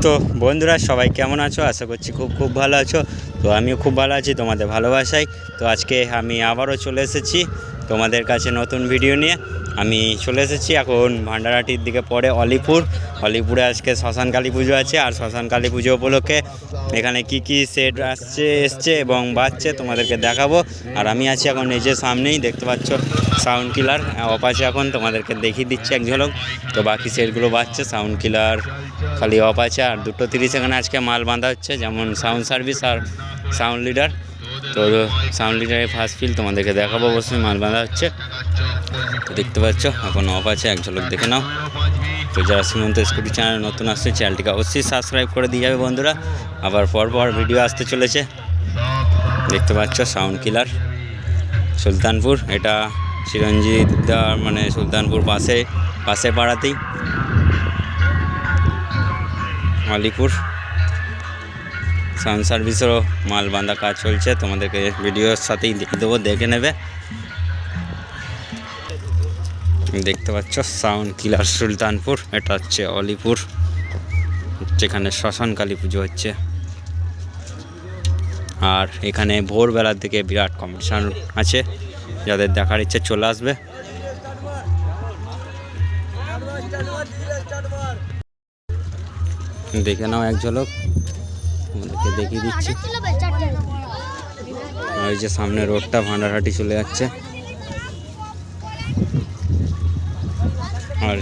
তো বন্ধুরা সবাই কেমন আছো? আশা করছি খুব ভালো আছো। তো আমিও খুব ভালো আছি তোমাদের ভালোবাসায়। তো আজকে আমি আবারও চলে এসেছি তোমাদের কাছে নতুন ভিডিও নিয়ে। আমি চলে এসেছি এখন ভান্ডারহাটির দিকে পড়ে অলিপুরে আজকে শ্মশান কালী পুজো আছে। আর শ্মশান কালী পুজো উপলক্ষে এখানে কি সেট এসছে এবং বাজছে তোমাদেরকে দেখাবো। আর আমি আছি এখন নিজের সামনেই, দেখতে পাচ্ছ সাউন্ড কিলার অপাচে এখন তোমাদেরকে দেখিয়ে দিচ্ছে এক ঝলক। তো বাকি সেটগুলো বাজছে, সাউন্ড কিলার খালি অফ আছে। আর 2:30 এখানে আজকে মাল বাঁধা হচ্ছে, যেমন সাউন্ড সার্ভিস আর সাউন্ড লিডার। তো সাউন্ড লিডারের ফার্স্ট ফিল তোমাদেরকে দেখাবো, অবশ্যই মাল বাঁধা হচ্ছে। তো দেখতে পাচ্ছ এখন অফ আছে, এক ঝলক দেখে নাও। তো যারা শ্রীমন্ত স্কুটি চ্যানেল নতুন আসছে চ্যানেলটিকে অবশ্যই সাবস্ক্রাইব করে দিয়ে যাবে বন্ধুরা। আবার পর ভিডিও আসতে চলেছে। দেখতে পাচ্ছ সাউন্ড কিলার সুলতানপুর, এটা চিরঞ্জিত মানে সুলতানপুর পাশে পাড়াতেই আলিপুর। সাউন্ড সার্ভিসেরও মাল বাঁধা কাজ চলছে, তোমাদেরকে ভিডিওর সাথেই দেখে দেবো, দেখে নেবে। দেখতে পাচ্ছ সাউন্ড কিলার সুলতানপুর, এটা হচ্ছে আলিপুর, যেখানে শ্মশান কালী পুজো হচ্ছে। আর এখানে ভোরবেলার দিকে বিরাট কম্পিটিশান আছে, যাদের দেখার ইচ্ছে চলে আসবে। দেখে নাও এক ঝলক, আমাদেরকে দেখিয়ে দিচ্ছি। ওই যে সামনে রোডটা ভান্ডারহাটি চলে যাচ্ছে। আর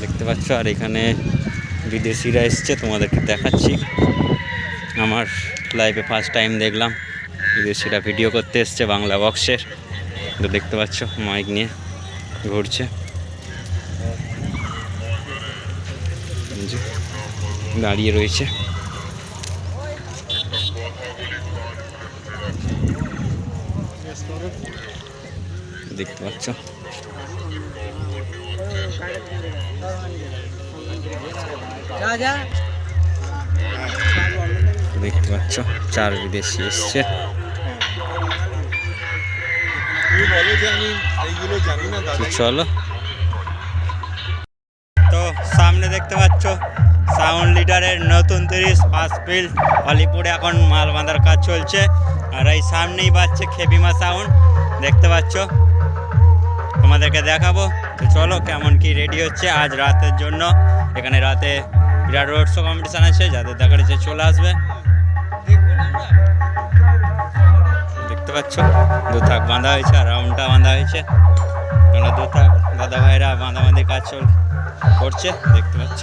দেখতে পাচ্ছ, আর এখানে বিদেশিরা এসছে, তোমাদেরকে দেখাচ্ছি। আমার লাইফে ফার্স্ট টাইম দেখলাম বিদেশিরা ভিডিও করতে এসছে বাংলা বক্সের। তো দেখতে পাচ্ছ মাইক নিয়ে ঘুরছে, দাঁড়িয়ে রয়েছে। দেখতে পাচ্ছ দেখতে পাচ্ছ 4 বিদেশি এসছে। চলো, তো সামনে দেখতে পাচ্ছ সাউন্ড লিডারের নতুন 30 ফার্স্ট ফিল্ড আলিপুরে এখন মাল বাঁধার কাজ চলছে। আর এই সামনেই বাজছে খেপিমা সাউন্ড, দেখতে পাচ্ছ, তোমাদেরকে দেখাবো। তো চলো কেমন কি রেডি হচ্ছে আজ রাতের জন্য। এখানে রাতে বিরাট রোড শো কম্পিটিশান আছে, যাদের দেখার ইচ্ছে চলে আসবে। দেখতে পাচ্ছ দুথাক বাঁধা হয়েছে আর রাউন্ডটা বাঁধা হয়েছে। এখানে দুথাক দাদা ভাইরা বাঁধাবাঁধি কাজ করছে, দেখতে পাচ্ছ।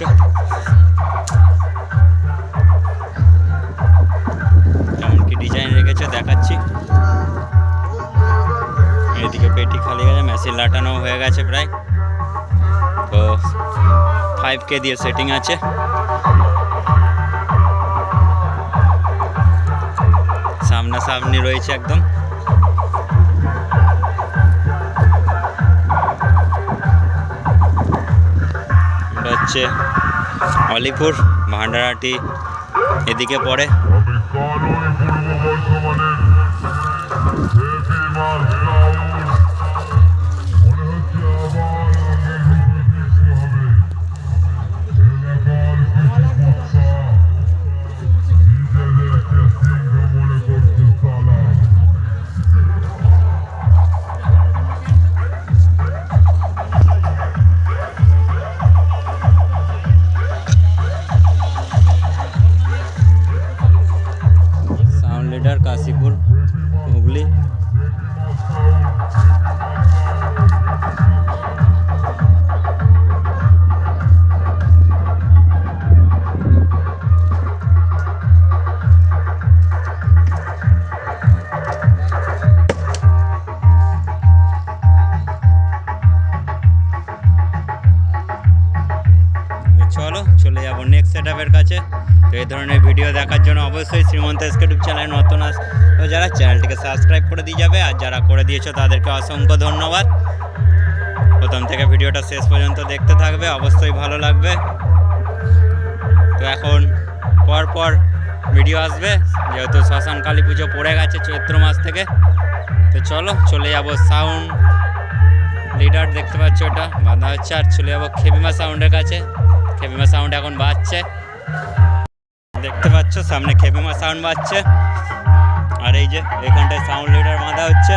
কেমন কি ডিজাইন রেখেছে দেখাচ্ছি। এদিকে পেটি খালি গেছে, মেশিন লাটানো হয়ে গেছে প্রায়। তো 5K দিয়ে সেটিং আছে। সামনাসামনি রয়েছে একদম। এটা হচ্ছে আলিপুর, ভান্ডারহাটি এদিকে পড়ে। কাশীপুর হুগলি। চলে যাবো নেক্সট সেটআপের কাছে। তো এই ধরনের ভিডিও দেখার জন্য অবশ্যই শ্রীমন্ত ইউটিউব চ্যানেল নতুন তো যারা চ্যানেলটিকে সাবস্ক্রাইব করে দিয়ে যাবে, আর যারা করে দিয়েছো তাদেরকে অসংখ্য ধন্যবাদ। প্রথম থেকে ভিডিওটা শেষ পর্যন্ত দেখতে থাকবে, অবশ্যই ভালো লাগবে। তো এখন পর ভিডিও আসবে, যেহেতু শ্মশান কালী পুজো পড়ে গেছে চৈত্র মাস থেকে। তো চলো চলে যাবো সাউন্ড লিডার দেখতে পাচ্ছ, এটা বাঁধা হচ্ছে। আর চলে যাবো খেপিমা সাউন্ডের কাছে। খেপিমা সাউন্ড এখন বাজছে, দেখতে পাচ্ছ সামনে খেপিমা সাউন্ড বাজছে। আর এই যে এখানটায় সাউন্ড লিডার বাঁধা হচ্ছে।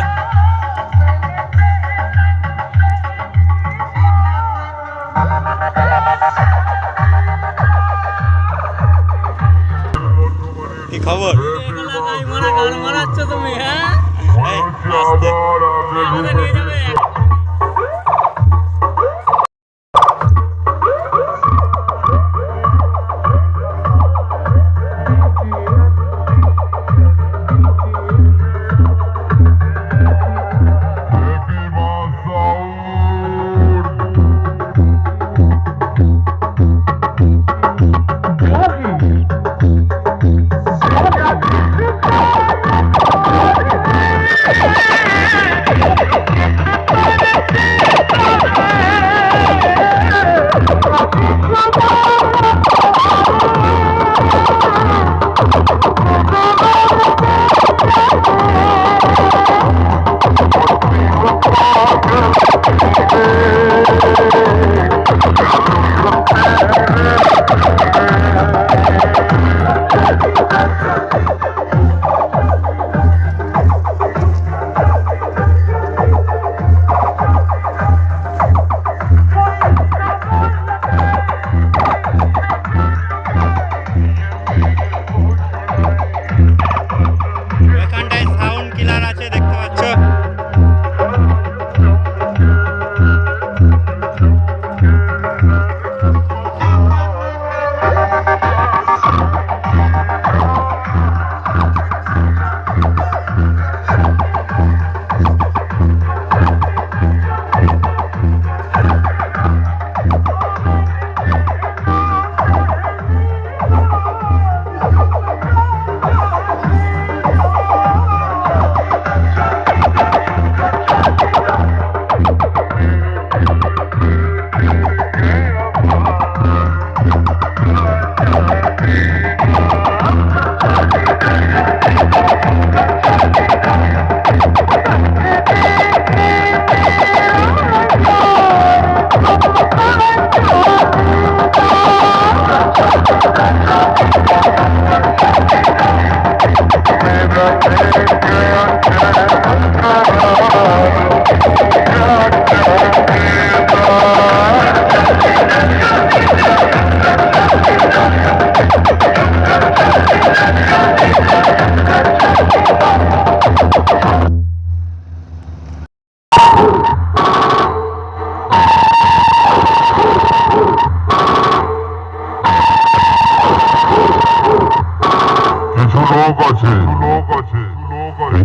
কি খবর? তুমি এখানটায় সাউন্ড কিলার আছে, দেখতে পাচ্ছ।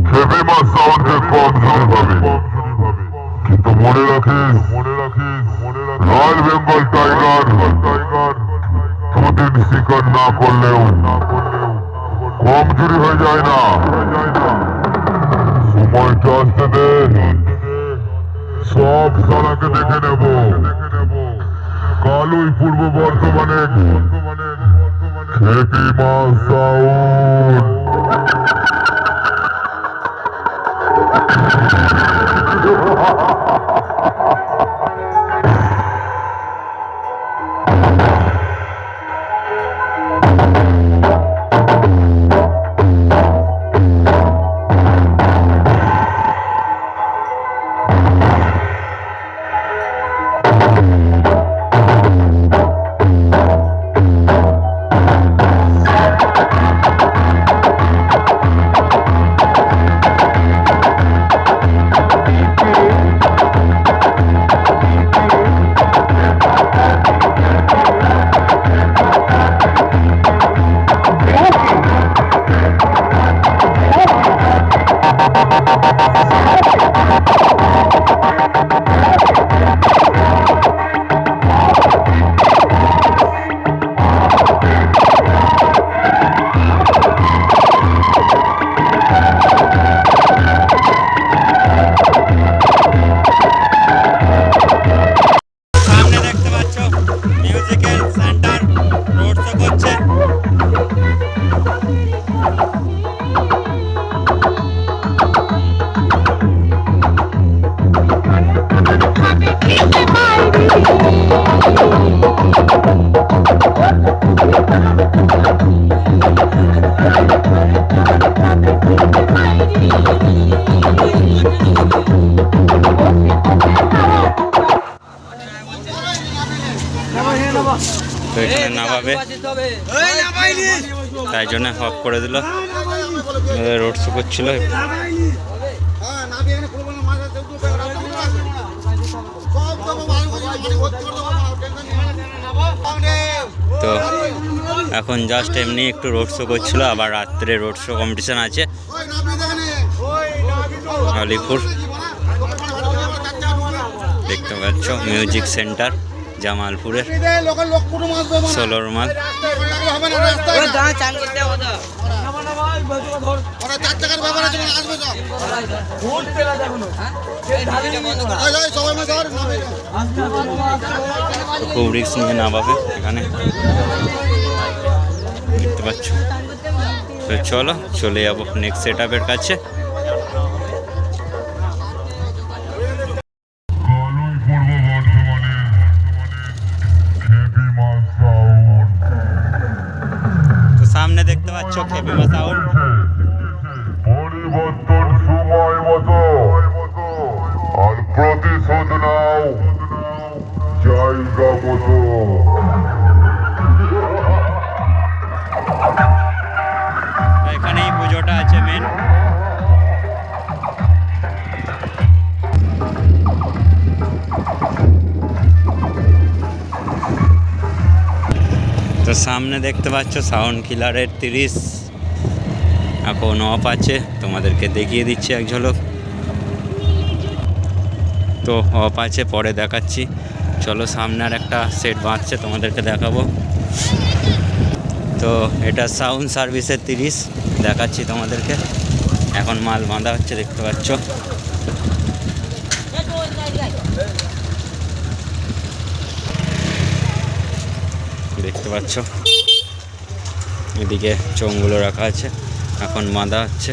খেপিমা সাউন্ডে কম জোরে পাবে, কিন্তু মনে রাখিস রয়্যাল বেঙ্গল টাইগার দুদিন শিকার না করলেও কম চুরি হয়ে যায় না। সময়টা আসতে দে, সব সারাকে দেখে নেব। কালই পূর্ব বর্ধমানে খেপিমা সাউন্ড। তো এখানে নামাবে, তাই জন্য অফ করে দিল। রোড শো করছিল। তো এখন জাস্ট এমনি একটু রোড শো করছিল, আবার রাত্রে রোড শো কম্পিটিশন আছে আলিপুর, দেখতে পাচ্ছ মিউজিক সেন্টার জামালপুরের 16 মাল। খুব রিস্ক নিয়ে নামাবে এখানে, দেখতে পাচ্ছ। তো চলো চলে যাবো নেক্সট সেট আপের কাছে। তো সামনে দেখতে পাচ্ছ খেপিমা সাউন্ড। পরিবর্তন সময় মতো আর প্রতিশোধ নাও জায়গা মতো। এখানেই পুজোটা আছে মেন। তো সামনে দেখতে পাচ্ছ সাউন্ড কিলারের 30 এখন অফ আছে, তোমাদেরকে দেখিয়ে দিচ্ছি এক ঝলক। তো অফ আছে, পরে দেখাচ্ছি। চলো সামনে আর একটা সেট বাঁধছে, তোমাদেরকে দেখাবো। তো এটা সাউন্ড সার্ভিসের 30 দেখাচ্ছি তোমাদেরকে। এখন মাল বাঁধা হচ্ছে, দেখতে পাচ্ছ। দেখতে পাচ্ছ এদিকে চোঙগুলো রাখা আছে, এখন বাঁধা হচ্ছে।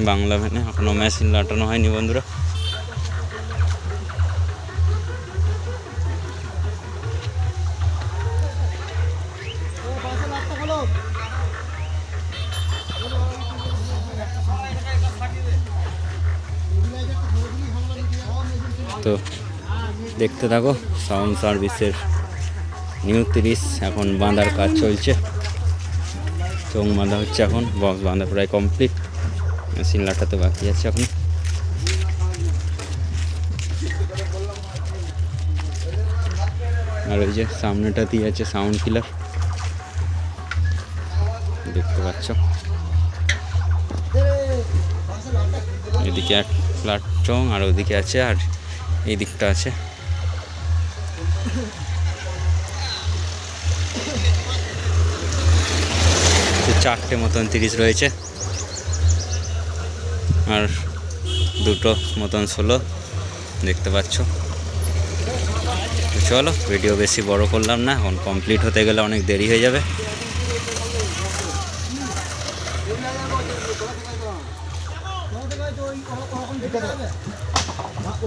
বাংলা ভ্যানে এখনো মেশিন লাটানো হয়নি বন্ধুরা। তো দেখতে থাকো, সাউন্ড সার্ভিসের নিউ 30 এখন বাঁধার কাজ চলছে। চোঙ বাঁধা হচ্ছে, এখন বক্স বাঁধা প্রায় কমপ্লিট, মেশিন লাটাতে বাকি আছে এখন। আর ওই যে সামনেটা দিয়ে আছে সাউন্ড কিলার, দেখতে পাচ্ছ। এদিকে এক ফ্ল্যাট চোঙ আর ওদিকে আছে, আর এই দিকটা আছে। চারটে মতন 30 রয়েছে, আর দুটো মতন 16 দেখতে পাচ্ছ। চলো ভিডিও বেশি বড় করলাম না, এখন কমপ্লিট হতে গেলে অনেক দেরি হয়ে যাবে।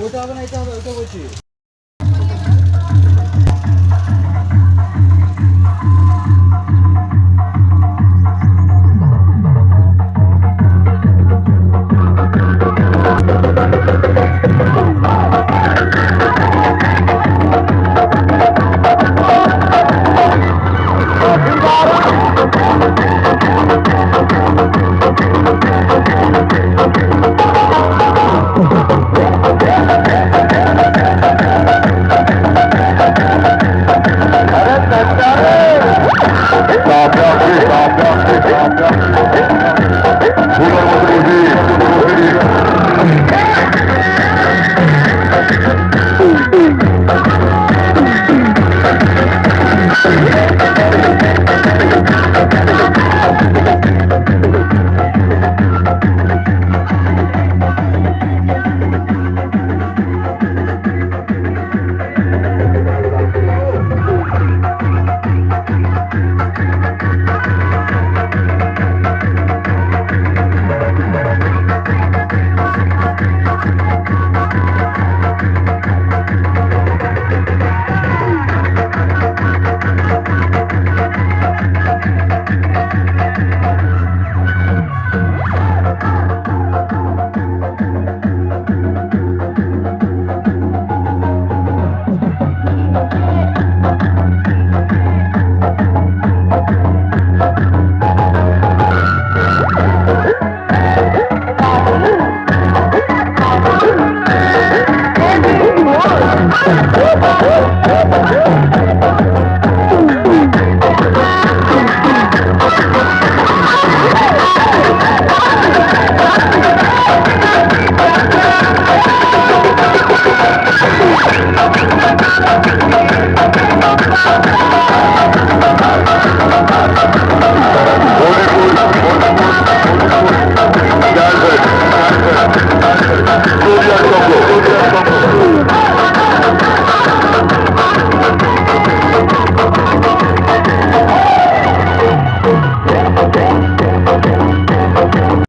ওটা হবে না, এটা হবে, ওটা বলছি।